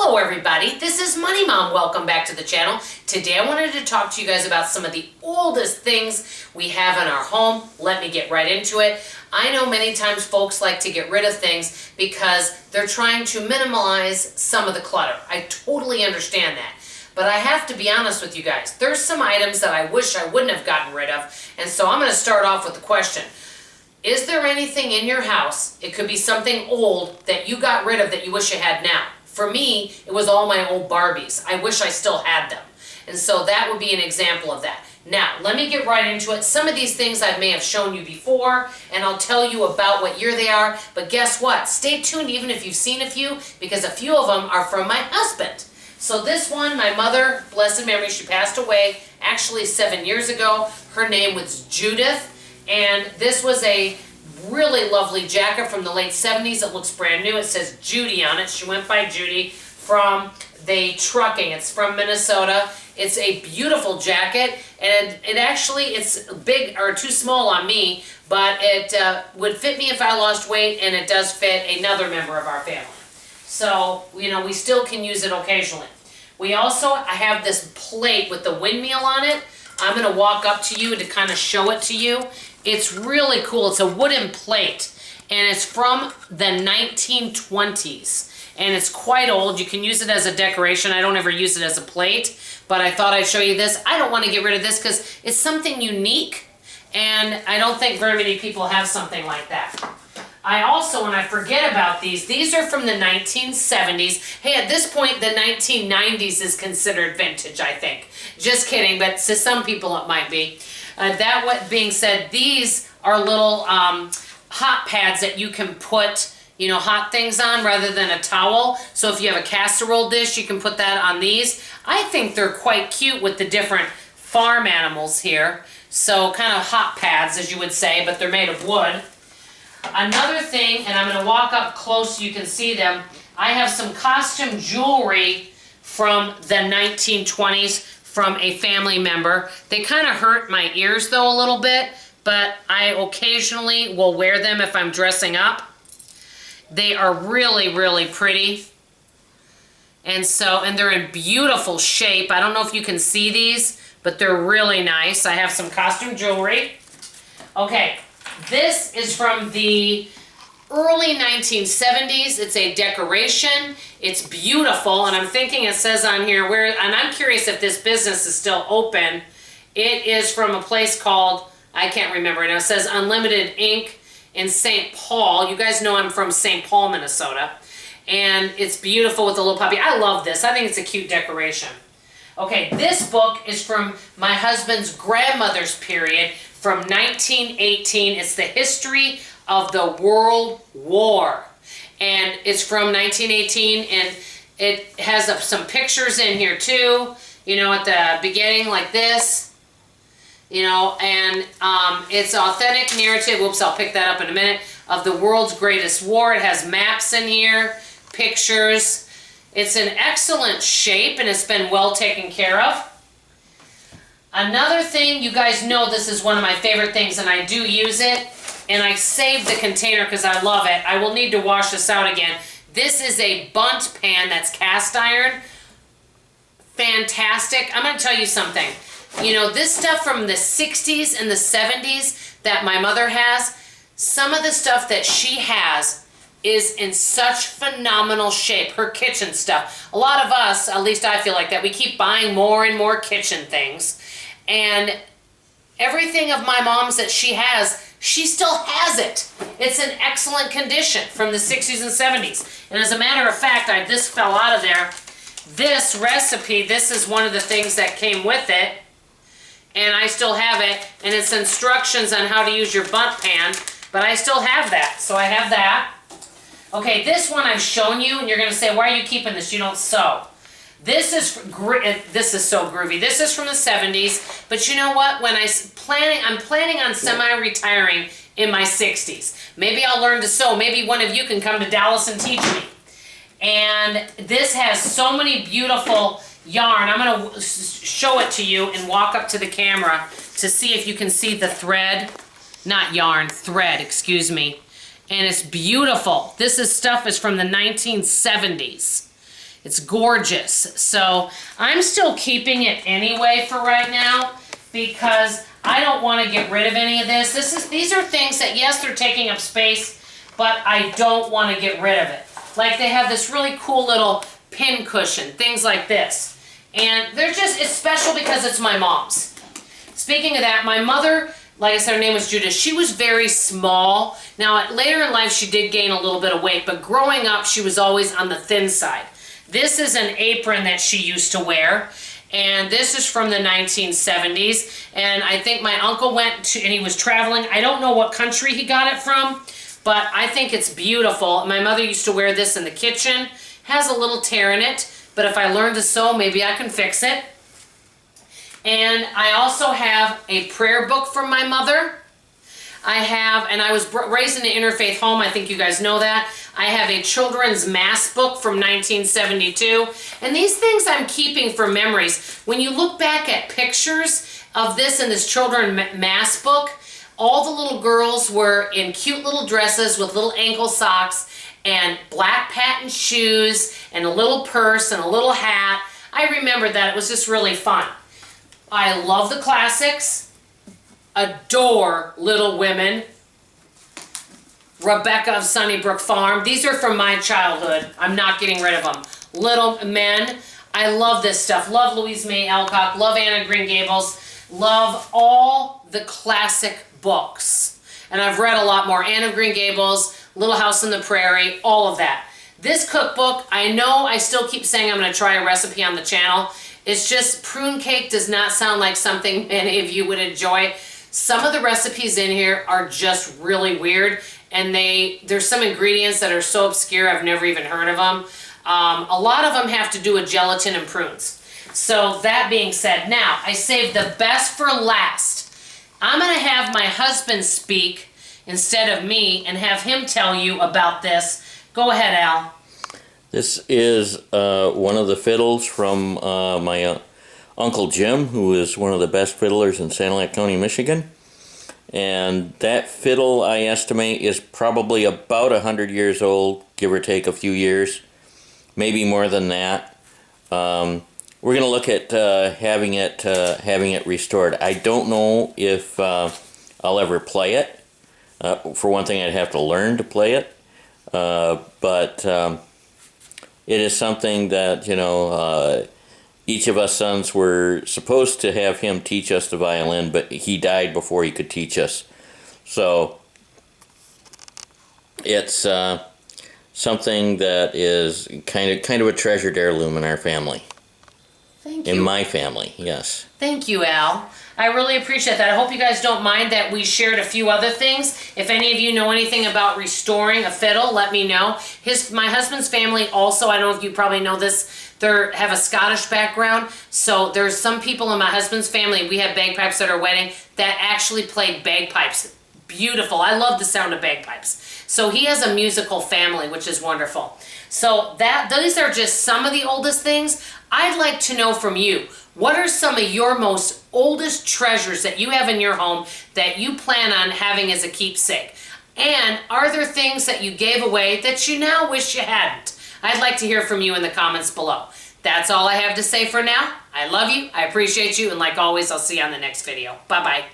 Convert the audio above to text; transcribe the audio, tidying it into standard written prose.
Hello everybody, this is Money Mom. Welcome back to the channel. Today I wanted to talk to you guys about some of the oldest things we have in our home. Let me get right into it. I know many times folks like to get rid of things because they're trying to minimize some of the clutter. I totally understand that. But I have to be honest with you guys. There's some items that I wish I wouldn't have gotten rid of. And so I'm going to start off with the question. Is there anything in your house, it could be something old, that you got rid of that you wish you had now? For me, it was all my old Barbies. I wish I still had them. And so that would be an example of that. Now, let me get right into it. Some of these things I may have shown you before, and I'll tell you about what year they are. But guess what? Stay tuned even if you've seen a few, because a few of them are from my husband. So this one, my mother, blessed memory, she passed away actually 7 years ago. Her name was Judith, and this was a really lovely jacket from the late 70s. It looks brand new. It says Judy on it. She went by Judy from the trucking. It's from Minnesota. It's a beautiful jacket, and it's big or too small on me, but it would fit me if I lost weight, and it does fit another member of our family. So, you know, we still can use it occasionally. I have this plate with the windmill on it. I'm going to walk up to you to kind of show it to you. It's really cool. It's a wooden plate, and it's from the 1920s, and it's quite old. You can use it as a decoration. I don't ever use it as a plate, but I thought I'd show you this. I don't want to get rid of this because it's something unique, and I don't think very many people have something like that. I also, when I forget about these are from the 1970s. Hey, at this point, the 1990s is considered vintage, I think. Just kidding, but to some people it might be. That being said, these are little hot pads that you can put, you know, hot things on rather than a towel. So if you have a casserole dish, you can put that on these. I think they're quite cute with the different farm animals here. So kind of hot pads, as you would say, but they're made of wood. Another thing, and I'm going to walk up close so you can see them, I have some costume jewelry from the 1920s from a family member. They kind of hurt my ears though a little bit, but I occasionally will wear them if I'm dressing up. They are really, really pretty. And they're in beautiful shape. I don't know if you can see these, but they're really nice. I have some costume jewelry. Okay. This is from the early 1970s. It's a decoration. It's beautiful, and I'm thinking it says on here and I'm curious if this business is still open. It is from a place called, I can't remember now. It says Unlimited Ink in St. Paul. You guys know I'm from St. Paul, Minnesota. And it's beautiful with the little puppy. I love this. I think it's a cute decoration. Okay, this book is from my husband's grandmother's period, from 1918. It's the history of the World War. And it's from 1918, and it has some pictures in here too, you know, at the beginning like this, you know, and it's authentic narrative, whoops, I'll pick that up in a minute, of the world's greatest war. It has maps in here, pictures. It's in excellent shape, and it's been well taken care of. Another thing, you guys know this is one of my favorite things, and I do use it, and I saved the container because I love it. I will need to wash this out again. This is a bunt pan that's cast iron. Fantastic. I'm going to tell you something. You know, this stuff from the 60s and the 70s that my mother has, some of the stuff that she has is in such phenomenal shape. Her kitchen stuff. A lot of us, at least I feel like that, we keep buying more and more kitchen things. And everything of my mom's that she has, she still has it. It's in excellent condition from the 60s and 70s. And as a matter of fact, this fell out of there. This recipe, this is one of the things that came with it. And I still have it. And it's instructions on how to use your bunt pan. But I still have that. So I have that. Okay, this one I've shown you, and you're going to say, why are you keeping this? You don't sew. This is so groovy. This is from the 70s, but you know what? I'm planning on semi-retiring in my 60s. Maybe I'll learn to sew. Maybe one of you can come to Dallas and teach me. And this has so many beautiful yarn. I'm going to show it to you and walk up to the camera to see if you can see the thread. Not yarn, thread, excuse me. And it's beautiful. This stuff is from the 1970s. It's gorgeous. So I'm still keeping it anyway for right now because I don't want to get rid of any of this. These are things that, yes, they're taking up space, but I don't want to get rid of it. Like they have this really cool little pin cushion, things like this. And they're just, it's special because it's my mom's. Speaking of that, my mother, like I said, her name was Judith. She was very small. Now, later in life, she did gain a little bit of weight, but growing up, she was always on the thin side. This is an apron that she used to wear, and this is from the 1970s. And I think my uncle went to, and he was traveling. I don't know what country he got it from, but I think it's beautiful. My mother used to wear this in the kitchen. Has a little tear in it, but if I learn to sew, maybe I can fix it. And I also have a prayer book from my mother. And I was raised in an interfaith home, I think you guys know that. I have a children's mass book from 1972. And these things I'm keeping for memories. When you look back at pictures of this in this children's mass book, all the little girls were in cute little dresses with little ankle socks and black patent shoes and a little purse and a little hat. I remember that. It was just really fun. I love the classics. Adore Little Women. Rebecca of Sunnybrook Farm. These are from my childhood. I'm not getting rid of them. Little Men. I love this stuff. Love Louise May Alcott. Love Anne of Green Gables. Love all the classic books. And I've read a lot more. Anne of Green Gables, Little House on the Prairie, all of that. This cookbook, I know I still keep saying I'm going to try a recipe on the channel. It's just prune cake does not sound like something many of you would enjoy. Some of the recipes in here are just really weird, and there's some ingredients that are so obscure I've never even heard of them. A lot of them have to do with gelatin and prunes. So that being said, now I saved the best for last. I'm going to have my husband speak instead of me and have him tell you about this. Go ahead, Al. This is one of the fiddles from my Uncle Jim, who is one of the best fiddlers in Sanilac County, Michigan. And that fiddle, I estimate, is probably about 100 years old, give or take a few years, maybe more than that. We're going to look at having it restored. I don't know if I'll ever play it. For one thing, I'd have to learn to play it. But it is something that, each of us sons were supposed to have him teach us the violin, but he died before he could teach us. So it's something that is kind of a treasured heirloom in our family. Thank you. In my family, yes. Thank you, Al. I really appreciate that. I hope you guys don't mind that we shared a few other things. If any of you know anything about restoring a fiddle, let me know. My husband's family also, I don't know if you probably know this, they have a Scottish background. So there's some people in my husband's family, we have bagpipes at our wedding, that actually played bagpipes. Beautiful. I love the sound of bagpipes. So he has a musical family, which is wonderful. So these are just some of the oldest things. I'd like to know from you, what are some of your most oldest treasures that you have in your home that you plan on having as a keepsake? And are there things that you gave away that you now wish you hadn't? I'd like to hear from you in the comments below. That's all I have to say for now. I love you, I appreciate you, and like always, I'll see you on the next video. Bye-bye.